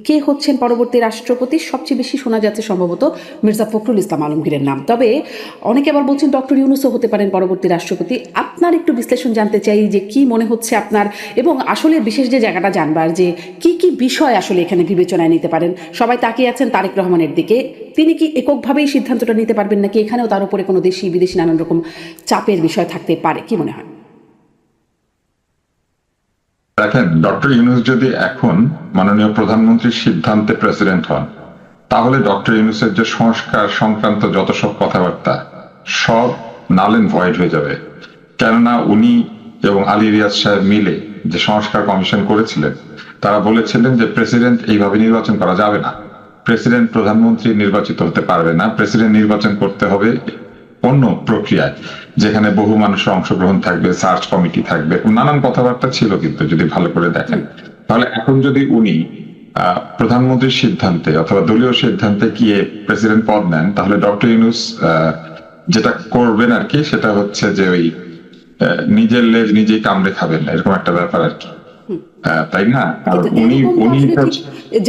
কে হচ্ছেন পরবর্তী রাষ্ট্রপতি, সবচেয়ে বেশি শোনা যাচ্ছে সম্ভবত মির্জা ফখরুল ইসলাম আলমগীরের নাম। তবে অনেকে আবার বলছেন ডক্টর ইউনূসও হতে পারেন পরবর্তী রাষ্ট্রপতি। আপনার একটু বিশ্লেষণ জানতে চাই যে কি মনে হচ্ছে আপনার, এবং আসলে বিশেষ যে জায়গাটা জানবার যে কি কি বিষয় আসলে এখানে বিবেচনায় নিতে পারেন। সবাই তাকিয়ে আছেন তারেক রহমানের দিকে, তিনি কি এককভাবেই সিদ্ধান্তটা নিতে পারবেন নাকি এখানেও তার উপরে কোনো দেশি বিদেশি নানান রকম চাপের বিষয় থাকতে পারে, কি মনে হয়? দেখেন, ডক্টর ইউনূস যদি এখন মাননীয় প্রধানমন্ত্রীর সিদ্ধান্তে প্রেসিডেন্ট হন, তাহলে ডক্টর ইউনূসের যে সংস্কার সংক্রান্ত যত সব কথাবার্তা সব নাল এন্ড ভয়েড হয়ে যাবে। কেননা উনি এবং আলী রিয়াজ সাহেব মিলে যে সংস্কার কমিশন করেছিলেন, তারা বলেছিলেন যে প্রেসিডেন্ট এইভাবে নির্বাচন করা যাবে না, প্রেসিডেন্ট প্রধানমন্ত্রী নির্বাচিত হতে পারবে না, প্রেসিডেন্ট নির্বাচন করতে হবে অন্য প্রক্রিয়ায়, যেখানে বহু মানুষের অংশগ্রহণ থাকবে, সার্চ কমিটি থাকবে, নানান কথাবার্তা ছিল। কিন্তু যদি ভালো করে দেখেন, তাহলে এখন যদি উনি প্রধানমন্ত্রীর সিদ্ধান্তে অথবা দলীয় সিদ্ধান্তে গিয়ে প্রেসিডেন্ট পদ নেন, তাহলে ডক্টর ইউনূস যেটা করবেন আর কি, সেটা হচ্ছে যে ওই নিজের লেজ নিজেই কামড়ে খাবেন, এরকম একটা ব্যাপার আর কি। তাই না? কারণ উনি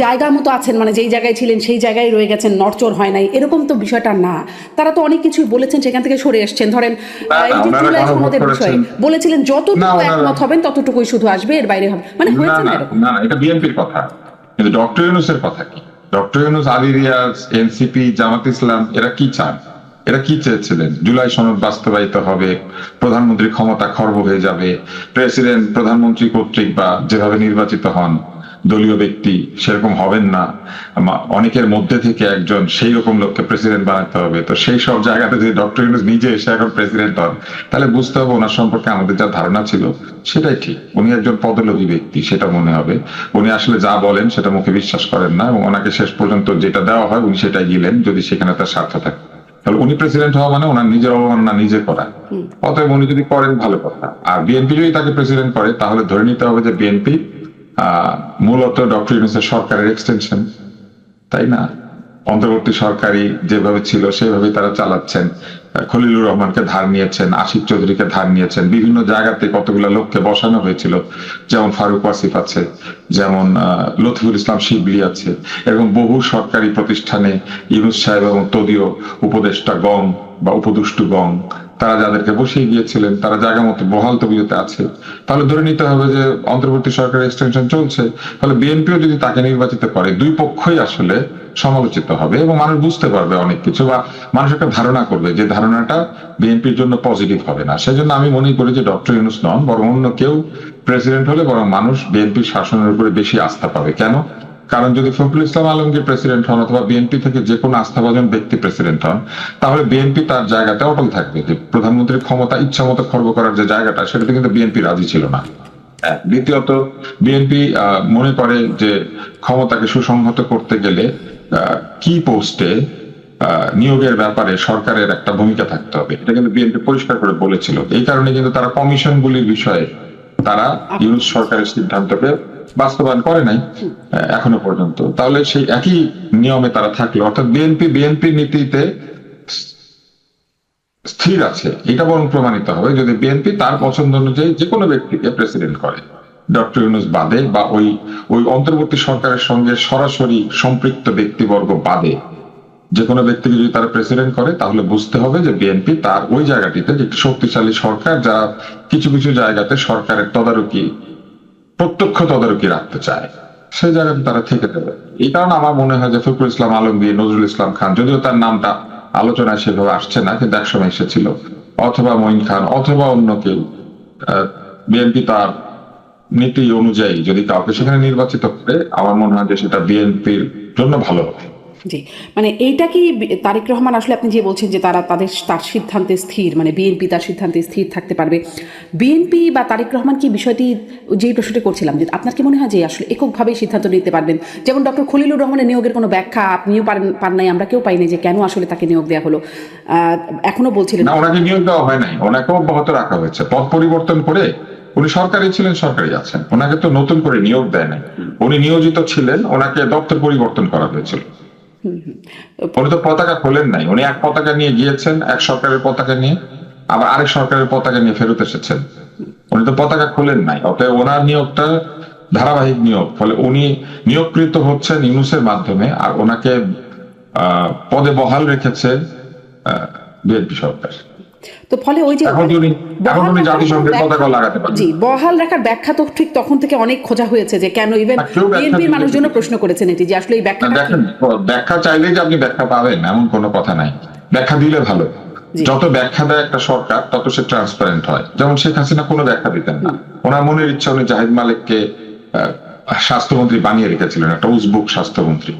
জায়গা মতো আছেন, মানে যেই জায়গায় ছিলেন সেই জায়গায় রয়ে গেছেন, নড়চড় হয় নাই, এরকম তো বিষয়টা না। তারা তো অনেক কিছুই বলেছেন, সেখান থেকে সরে এসছেন। ধরেন এই যে জুলাই সনদের বিষয়ে বলেছিলেন যতটুকু একমত হবেন ততটুকুই শুধু আসবে, এর বাইরে হবে, মানে হয়েছে না এরকম। না, এটা বিএনপির কথা, কিন্তু ডক্টর ইউনূসের কথা কি? ডক্টর ইউনূস, আলী রিয়াজ, এনসিপি, জামাত ইসলাম, এরা কি চান? এরা কি চেয়েছিলেন? জুলাই সনদ বাস্তবায়িত হবে, প্রধানমন্ত্রী ক্ষমতা খর্ব হয়ে যাবে, প্রেসিডেন্ট প্রধানমন্ত্রী কর্তৃক বা যেভাবে নির্বাচিত হন দলীয় ব্যক্তি সেরকম হবেন না, অনেকের মধ্যে থেকে একজন সেই রকম লোককে প্রেসিডেন্ট বানাতে হবে। তো সেই সব জায়গাতে যদি ডক্টর ইউনূস নিজে এসে এখন প্রেসিডেন্ট হন, তাহলে বুঝতে হবে ওনার সম্পর্কে আমাদের যা ধারণা ছিল সেটাই ঠিক। উনি একজন পদলোভী ব্যক্তি, সেটা মনে হবে। উনি আসলে যা বলেন সেটা মুখে বিশ্বাস করেন না, এবং ওনাকে শেষ পর্যন্ত যেটা দেওয়া হয় উনি সেটাই গিলেন, যদি সেখানে তার স্বার্থ থাকে। তাহলে উনি প্রেসিডেন্ট হওয়া মানে ওনার নিজের অবমাননা নিজে করা। অতএব উনি যদি করেন ভালো কথা, আর বিএনপি যদি তাকে প্রেসিডেন্ট করে, তাহলে ধরে নিতে হবে যে বিএনপি মূলত ডক্টর ইউনূসের সরকারের এক্সটেনশন, তাই না? অন্তর্বর্তী সরকারি যেভাবে ছিল সেভাবেই তারা চালাচ্ছেন। খলিলুর রহমানকে ধার নিয়েছেন, আশিক চৌধুরীকে ধার নিয়েছেন, বিভিন্ন জায়গাতে কতগুলো লোককে বসানো হয়েছিল, যেমন ফারুক ওয়াসিফ আছে, যেমন লতিফুল ইসলাম শিবলি আছে, এরকম বহু সরকারি প্রতিষ্ঠানে ইউনূস সাহেব এবং তদীয় উপদেষ্টা গং বা উপদুষ্টু গং, তারা যাদেরকে বসিয়ে গিয়েছিলেন, তারা জায়গা মতো বহাল তবিয়তে আছে। তাহলে ধরে নিতে হবে যে অন্তর্বর্তী সরকারের এক্সটেনশন চলছে। তাহলে বিএনপিও যদি তাকে নির্বাচিত করে, দুই পক্ষই আসলে সমালোচিত হবে, এবং মানুষ বুঝতে পারবে অনেক কিছু, বা মানুষ একটা ধারণা করবে যে ধারণাটা বিএনপির জন্য পজিটিভ হবে না। সেজন্য আমি মনে করি যে ডক্টর ইউনূস নন, বরং অন্য কেউ প্রেসিডেন্ট হলে বরং মানুষ বিএনপির শাসনের উপরে বেশি আস্থা পাবে। কেন? কারণ যদি ফখরুল ইসলাম আলমগীর প্রেসিডেন্ট হন অথবা বিএনপি থেকে যে কোনো আস্থাভাজন ব্যক্তি প্রেসিডেন্ট হন, তাহলে বিএনপি তার জায়গাতে অটল থাকবে। যে প্রধানমন্ত্রীর ক্ষমতা ইচ্ছা মতো খর্ব করার যে জায়গাটা, সেটাতে কিন্তু বিএনপি রাজি ছিল না। দ্বিতীয়ত, বিএনপি মনে করে যে ক্ষমতাকে সুসংহত করতে গেলে কি পোস্টে নিয়োগের ব্যাপারে সরকারের একটা ভূমিকা থাকতে হবে, এটা কিন্তু বিএনপি পরিষ্কার করে বলেছিল। এই কারণে কিন্তু তারা কমিশনগুলির বিষয়ে তারা ইউনূস সরকারের সিদ্ধান্তকে বাস্তবায়ন করে নাই এখনো পর্যন্ত। তাহলে সেই একই নিয়মে তারা থাকলো, অর্থাৎ বিএনপি নীতিতে স্থির আছে, এটা বরং প্রমাণিত হবে যদি বিএনপি তার পছন্দ অনুযায়ী যে কোনো ব্যক্তিকে প্রেসিডেন্ট করে, ডক্টর ইউনূস বাদে, বা ওই অন্তর্বর্তী সরকারের সঙ্গে সরাসরি সম্পৃক্ত ব্যক্তিবর্গ বাদে যে কোনো ব্যক্তিকে যদি তারা প্রেসিডেন্ট করে, তাহলে বুঝতে হবে যে বিএনপি তার ওই জায়গাটিতে যে একটি শক্তিশালী সরকার, যা কিছু কিছু জায়গাতে সরকারের তদারকি, প্রত্যক্ষ তদারকি রাখতে চায়, সেই জায়গাতে তারা থেকে দেবে। এই কারণে আমার মনে হয় যে ফখরুল ইসলাম আলমগীর, নজরুল ইসলাম খান, যদিও তার নামটা আলোচনায় সেভাবে আসছে না, কিন্তু একসময় এসেছিল, অথবা মঈন খান, অথবা অন্য কেউ, বিএনপি তার নীতি অনুযায়ী যদি কাউকে সেখানে নির্বাচিত করে, আমার মনে হয় যে সেটা বিএনপির জন্য ভালো হবে। জি, মানে এইটা কি তারেক রহমান আসলে, আপনি যে বলছেন যে তার সিদ্ধান্তে স্থির, মানে বিএনপি তার সিদ্ধান্তে স্থির থাকতে পারবে, বিএনপি বা তারেক রহমান কি বিষয়টি, যেই প্রশ্নটি করছিলাম, যে আপনার কি মনে হয় যে আসলে এককভাবেই সিদ্ধান্ত নিতে পারবেন? যেমন ডক্টর খলিলুর রহমানের নিয়োগের কোনো ব্যাখ্যা আপনিও পান নাই, আমরা কেউ পাইনি, যে কেন আসলে তাকে নিয়োগ দেওয়া হলো। এখনো বলছিলেন না, ওনাকে নিয়োগ দেওয়া হয় নাই, ওনাকে অব্যাহত রাখা হয়েছে, পদ পরিবর্তন করে। উনি সরকারি ছিলেন, সরকারি আছেন, ওনাকে তো নতুন করে নিয়োগ দেয় নাই। উনি নিয়োজিত ছিলেন, ওনাকে দপ্তর পরিবর্তন করা হয়েছিল। উনি তো পতাকা খোলেন নাই, উনি এক পতাকা নিয়ে গিয়েছেন, এক সরকারের পতাকা নিয়ে, আবার আরেক সরকারের পতাকা নিয়ে ফেরত এসেছেন। উনি তো পতাকা খোলেন নাই। অতএব ওনার নিয়োগটা ধারাবাহিক নিয়োগ, ফলে উনি নিয়োগকৃত হচ্ছেন ইউনূসের মাধ্যমে, আর ওনাকে পদে বহাল রেখেছে বিএনপি সরকার। তো ফলে ওই যে এখন উনি জাতিসংঘের পতাকা লাগাতে পারেন। জি, বহাল রাখার ব্যাখ্যা তো ঠিক তখন থেকে অনেক খোঁজা হয়েছে যে কেন, ইভেন বিএনপির মানুষজন প্রশ্ন করেছেন এটি যে আসলে এই ব্যাখ্যাটা দেখেন, ব্যাখ্যা চাইলেই যে আপনি ব্যাখ্যা পাবেন এমন কোনো কথা নাই, ব্যাখ্যা দিলে ভালো। যত ব্যাখ্যা দেয় একটা সরকার তত সে ট্রান্সপারেন্ট হয়। যেমন শেখ হাসিনা কোনো ব্যাখ্যা দিতেন না, ওনার মনের ইচ্ছা উনি জাহিদ মালিককে স্বাস্থ্যমন্ত্রী বানিয়ে রেখেছিলেন, একটা উজবুক স্বাস্থ্যমন্ত্রী।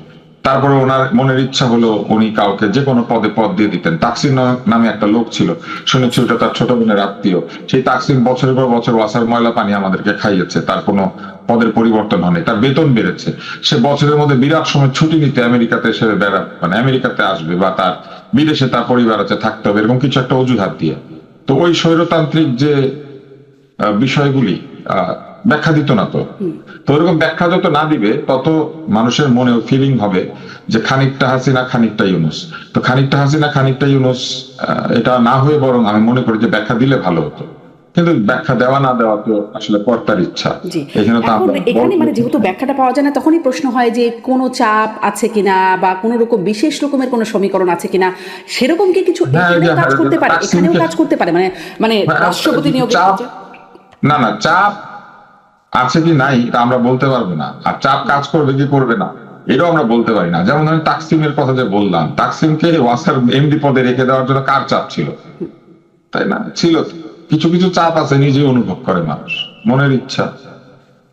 তারপরে ওনার মনের ইচ্ছা হলো উনি কাউকে যে কোনো পদে পদ দিয়ে দিতেন। তাকসিম নামে একটা লোক ছিল, শুনেছি ওটা তার ছোট বোনের আত্মীয়। সেই তাকসিম বছরের পর বছর ওয়াসার ময়লা পানি আমাদেরকে খাইয়েছে, তার কোনো পদের পরিবর্তন হয়নি, তার বেতন বেড়েছে। সে বছরের মধ্যে বিরাট সময় ছুটি নিতে আমেরিকাতে এসে মানে আমেরিকাতে আসবে, বা তার বিদেশে তার পরিবার আছে, থাকতে হবে, এরকম কিছু একটা অজুহাত দিয়ে। তো ওই স্বৈরতান্ত্রিক যে বিষয়গুলি ব্যাখ্যা দিত না। তো ওরকম ব্যাখ্যা যত না দিবে তত মানুষের মনে ফিলিং হবে যে খানিকটা হাসিনা খানিকটা ইউনূস। তো খানিকটা হাসিনা খানিকটা ইউনূস এটা না হয়ে বরং আমি মনে করি যে ব্যাখ্যা দিলে ভালো হতো, কিন্তু ব্যাখ্যা দেওয়া না দেওয়া তো আসলে কর্তার ইচ্ছা। এখানে মানে যেহেতু ব্যাখ্যাটা পাওয়া যায় না, তখনই প্রশ্ন হয় যে কোনো চাপ আছে কিনা বা কোনো রকম বিশেষ রকমের কোনো সমীকরণ আছে কিনা, সেরকম কি কিছু কাজ করতে পারে, এখানেও কাজ করতে পারে, মানে রাষ্ট্রপতি নিয়োগ। না, চাপ আছে কি নাই তা আমরা বলতে পারবো না, আর চাপ কাজ করবে কি করবে না এটাও আমরা বলতে পারি না। যেমন আমি তাকসিমের কথা যে বললাম, তাকসিমকে ওয়াসার এমডি পদে রেখে দেওয়ার জন্য কার চাপ ছিল, তাই না? ছিল। কিছু কিছু চাপ আছে নিজে অনুভব করে মানুষ, মনের ইচ্ছা,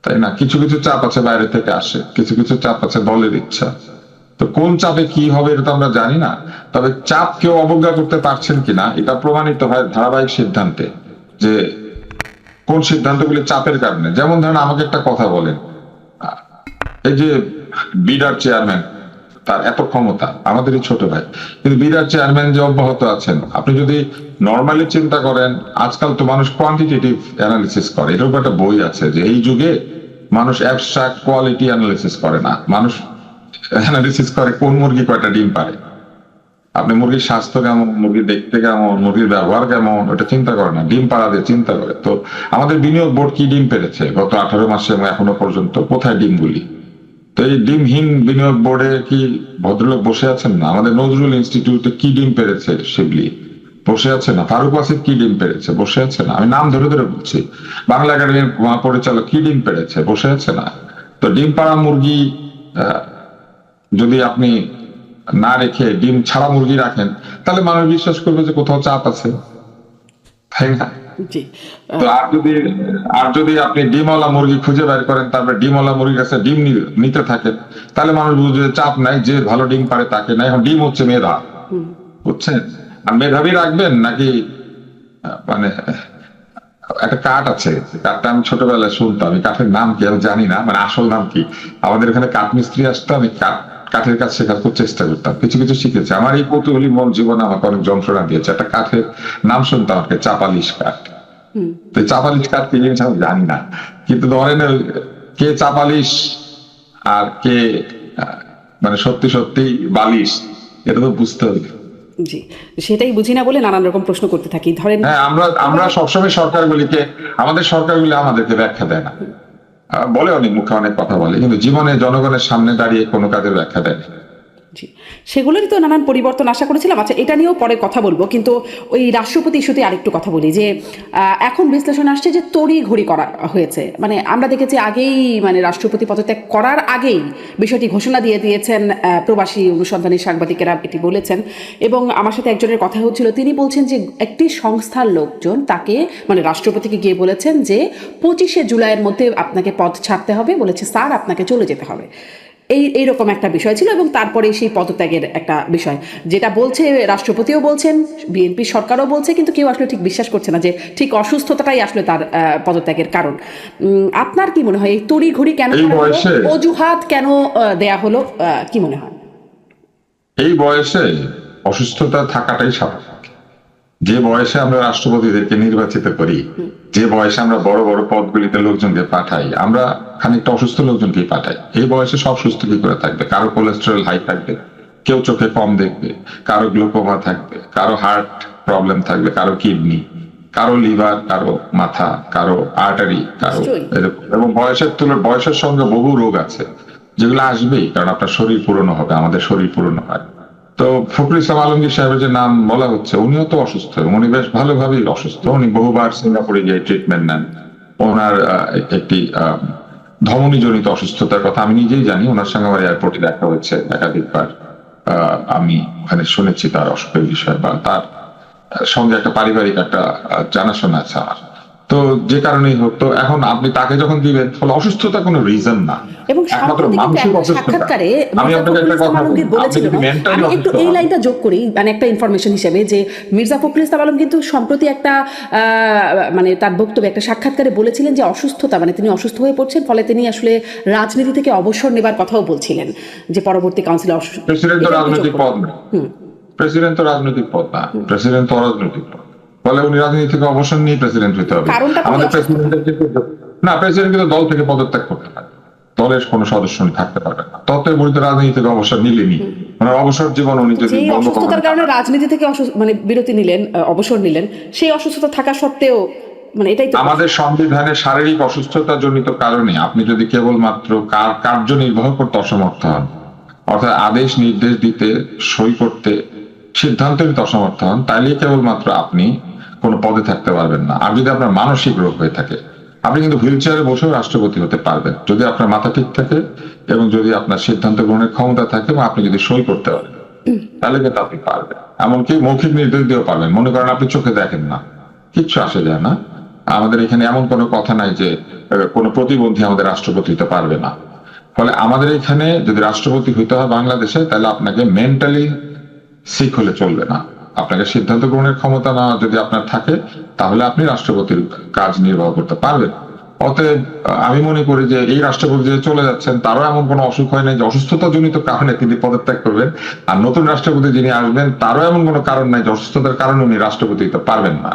তাই না? কিছু কিছু চাপ আছে বাইরে থেকে আসে, কিছু কিছু চাপ আছে দলের ইচ্ছা। তো কোন চাপে কি হবে এটা তো আমরা জানি না। তবে চাপ কেউ অবজ্ঞা করতে পারছেন কিনা এটা প্রমাণিত হয় ধারাবাহিক সিদ্ধান্তে, যে কোন সিদ্ধান্তগুলি চাপের কারণে। যেমন ধরেন আমাকে একটা কথা বলেন, এই যে বিডার চেয়ারম্যান, তার এত ক্ষমতা, আমাদেরই ছোট ভাই, কিন্তু বিডার চেয়ারম্যান যে অব্যাহত আছেন, আপনি যদি নর্মালি চিন্তা করেন, আজকাল তো মানুষ কোয়ান্টিটেটিভ অ্যানালিসিস করে, এটার উপর একটা বই আছে যে এই যুগে মানুষ অ্যাবস্ট্রাক্ট কোয়ালিটি অ্যানালিসিস করে না, মানুষ অ্যানালিসিস করে কোন মুরগি কয়টা ডিম পারে। আপনি মুরগির স্বাস্থ্য কেমন, মুরগি দেখতে কেমন, মুরগির ব্যবহার কেমন, ওটা চিন্তা করে না, ডিম পাড়া দিয়ে চিন্তা করে। তো আমাদের বিনিয়োগ বোর্ড কি ডিম পেরেছে গত 18 মাসে এবং এখনো পর্যন্ত? কোথায় ডিমগুলি? তো এই ডিমহীন বিনিয়োগ বোর্ডে কি ভদ্রলোক বসে আছেন না? আমাদের নজরুল ইনস্টিটিউটে কি ডিম পেরেছে শিবলি? বসে আছে না? ফারুক ওয়াসিদ কি ডিম পেরেছে? বসে আছে না? আমি নাম ধরে ধরে বলছি। বাংলা একাডেমির পরিচালক কি ডিম পেরেছে? বসে আছে না? তো ডিম পাড়া মুরগি যদি আপনি না রেখে ডিম ছাড়া মুরগি রাখেন, তাহলে মানুষ বিশ্বাস করবে যে কোথাও চাপ আছে, তাই না? তো আর যদি আপনি ডিমওয়ালা মুরগি খুঁজে বের করেন, তারপরে ডিমওয়ালা মুরগির কাছে ডিম নিতে থাকেন, তাহলে মানুষ বুঝবে চাপ নাই, যে ভালো ডিম পারে তাকে নাই। এখন ডিম হচ্ছে মেধা, বুঝছেন? আর মেধাবী রাখবেন নাকি, মানে একটা কাঠ আছে, কাঠটা আমি ছোটবেলায় শুনতাম, আমি কাঠের নাম কি আমি জানি না, মানে আসল নাম কি। আমাদের এখানে কাঠ মিস্ত্রি আসতো, আমি কাঠের কাজ শেখার খুব চেষ্টা করতাম, কিছু কিছু শিখেছি। আমার এই কৌতূহলী মন জীবনে আমাকে অনেক যন্ত্রণা দিয়েছে। একটা কাঠের নাম শুনতাম আমাকে, চাপালিশ কাঠ। তো চাপালিশ কাঠ কি জিনিস আমি জানি না, কিন্তু ধরেন কে চাপালিশ আর কে মানে সত্যি সত্যি বালিশ, এটা তো বুঝতে হবে। জি, সেটাই বুঝি না বলে নানান রকম প্রশ্ন করতে থাকি। ধরেন হ্যাঁ, আমরা সবসময় আমাদের সরকারগুলি আমাদেরকে ব্যাখ্যা দেয় না, বলে অনেক মুখে অনেক কথা বলে, কিন্তু জীবনে জনগণের সামনে দাঁড়িয়ে কোনো কাজের ব্যাখ্যা দেয় না। সেগুলোরই তো নানান পরিবর্তন আশা করেছিলাম। আচ্ছা, এটা নিয়েও পরে কথা বলবো, কিন্তু ওই রাষ্ট্রপতি ইস্যুতে আরেকটু কথা বলি যে এখন বিশ্লেষণ আসছে যে তড়ি ঘড়ি করা হয়েছে। মানে আমরা দেখেছি আগেই, মানে রাষ্ট্রপতি পদত্যাগ করার আগেই বিষয়টি ঘোষণা দিয়ে দিয়েছেন প্রবাসী অনুসন্ধানী সাংবাদিকেরা, এটি বলেছেন। এবং আমার সাথে একজনের কথা হচ্ছিল, তিনি বলছেন যে একটি সংস্থার লোকজন তাকে, মানে রাষ্ট্রপতিকে গিয়ে বলেছেন যে 25শে জুলাইয়ের মধ্যে আপনাকে পদ ছাড়তে হবে, বলেছে স্যার আপনাকে চলে যেতে হবে। এইরকম একটা বিষয় ছিল, এবং তারপরে সেই পদত্যাগের একটা বিষয় যেটা বলছে রাষ্ট্রপতিও বলছেন, বিএনপি সরকারও বলছে, কিন্তু কেউ আসলে ঠিক বিশ্বাস করছে না যে ঠিক অসুস্থতাটাই আসলে তার পদত্যাগের কারণ। আপনার কি মনে হয় এই তড়িঘড়ি কেন, অজুহাত কেন দেয়া হলো, কি মনে হয়? এই বয়সে অসুস্থতা থাকাটাই স্বাভাবিক। যে বয়সে আমরা রাষ্ট্রপতিদেরকে নির্বাচিত করি, যে বয়সে আমরা বড় বড় পদগুলিতে লোকজনকে পাঠাই, আমরা খানিকটা অসুস্থ লোকজনকে পাঠাই। এই বয়সে সব সুস্থ কি করে থাকবে? কারো কোলেস্টেরল হাই থাকবে, কেউ চোখে কম দেখবে, কারো গ্লুকোমা থাকবে, কারো হার্ট প্রবলেম থাকবে, কারো কিডনি, কারো লিভার, কারো মাথা, কারো আর্টারি, কারো নিশ্চয়ই। এরকম। এবং বয়সের সঙ্গে বহু রোগ আছে যেগুলো আসবেই, কারণ আপনার শরীর পুরনো হবে, আমাদের শরীর পুরনো হয়। তো ফখরুল ইসলাম আলমগীর সাহেবের যে নাম বলা হচ্ছে, উনিও তো অসুস্থ, এবং উনি বেশ ভালোভাবেই অসুস্থ। উনি বহুবার সিঙ্গাপুরে গিয়ে ট্রিটমেন্ট নেন। ওনার একটি ধমনী জনিত অসুস্থতার কথা আমি নিজেই জানি, ওনার সঙ্গে আমার এয়ারপোর্টে দেখা হয়েছে একাধিকবার। আমি ওখানে শুনেছি তার অসুখের বিষয়, বা তার সঙ্গে একটা পারিবারিক একটা জানাশোনা আছে আমার। তো যে কারণেই হোক, তো এখন আপনি তাকে যখন দিবেন, ফলে অসুস্থতা কোনো রিজন না, এবং একমাত্র সম্প্রতি কিন্তু মানসিক একটা অসুস্থতা। সাক্ষাৎকারে আমি মির্জা আপনাকে ফখরুল একটা ইসলাম কথা বলি, আলমগীর আপনি বলেছিল, যদি মেন্টালি আমি একটু অসুস্থ এই হন, লাইনটা যোগ করি, মানে একটা ইনফরমেশন হিসেবে, যে মির্জা ফখরুল ইসলাম আলম কিন্তু সম্প্রতি একটা মানে তার বক্তব্যে একটা সাক্ষাৎকারে বলেছিলেন যে অসুস্থতা, মানে তিনি অসুস্থ হয়ে পড়ছেন, ফলে তিনি আসলে রাজনীতি থেকে অবসর নেবার কথাও বলছিলেন, যে পরবর্তী কাউন্সিলে প্রেসিডেন্ট তো রাজনৈতিক পদ না, প্রেসিডেন্ট তো রাজনৈতিক পদ না, প্রেসিডেন্ট তো অরাজনৈতিক পদ। ফলে উনি রাজনীতি থেকে অবসর নিয়ে প্রেসিডেন্ট হতে হবে। কারণটা কি আমাদের অসুস্থতা? প্রেসিডেন্টের কিন্তু না, প্রেসিডেন্ট কিন্তু দল থেকে পদত্যাগ করতে পারে, দলের কোনো সদস্য উনি থাকতে পারবে না। তত্ত্বের বলিতে রাজনীতি থেকে অবসর নিলেনি, ওনার অবসর জীবন উনি যদি যেই বন্ধ অসুস্থতার করেন। কারণে রাজনীতি থেকে মানে বিরতি নিলেন, অবসর নিলেন, সেই অসুস্থতা থাকা সত্ত্বেও, মানে এটাই তো আমাদের সংবিধানে শারীরিক অসুস্থতা জনিত কারণে আপনি যদি কেবলমাত্র কার্য নির্বাহ করতে অসমর্থ হন, অর্থাৎ আদেশ নির্দেশ দিতে, সই করতে, সিদ্ধান্ত নিতে অসমর্থ হন, তাহলে কেবলমাত্র আপনি কোনো পদে থাকতে পারবেন না। আর যদি আপনার মানসিক রোগ হয়ে থাকে, আপনি কিন্তু হুইল চেয়ারে বসেও রাষ্ট্রপতি হতে পারবেন, যদি আপনার মাথা ঠিক থাকে এবং যদি আপনার সিদ্ধান্ত গ্রহণের ক্ষমতা থাকে এবং আপনি যদি সই করতে পারেন, তাহলে কিন্তু আপনি পারবেন। এমনকি মৌখিক নির্দেশ দিয়েও পারবেন। মনে করেন আপনি চোখে দেখেন না, কিচ্ছু আসে যায় না, আমাদের এখানে এমন কোনো কথা নাই যে কোনো প্রতিবন্ধী আমাদের রাষ্ট্রপতি হতে পারবে না। ফলে আমাদের এখানে যদি রাষ্ট্রপতি হইতে হয় বাংলাদেশে, তাহলে আপনাকে মেন্টালি সিক হলে চলবে না। আপনাকে সিদ্ধান্ত গ্রহণের ক্ষমতা না যদি আপনার থাকে, তাহলে আপনি রাষ্ট্রপতির কাজ নির্বাহ করতে পারবেন। অতএব আমি মনে করি যে এই রাষ্ট্রপতি যে চলে যাচ্ছেন, তারও এমন কোনো অসুখ হয় নাই যে অসুস্থতা জনিত কারণে তিনি পদত্যাগ করবেন, আর নতুন রাষ্ট্রপতি যিনি আসবেন তারও এমন কোনো কারণ নাই যে অসুস্থতার কারণে উনি রাষ্ট্রপতি হতে পারবেন না।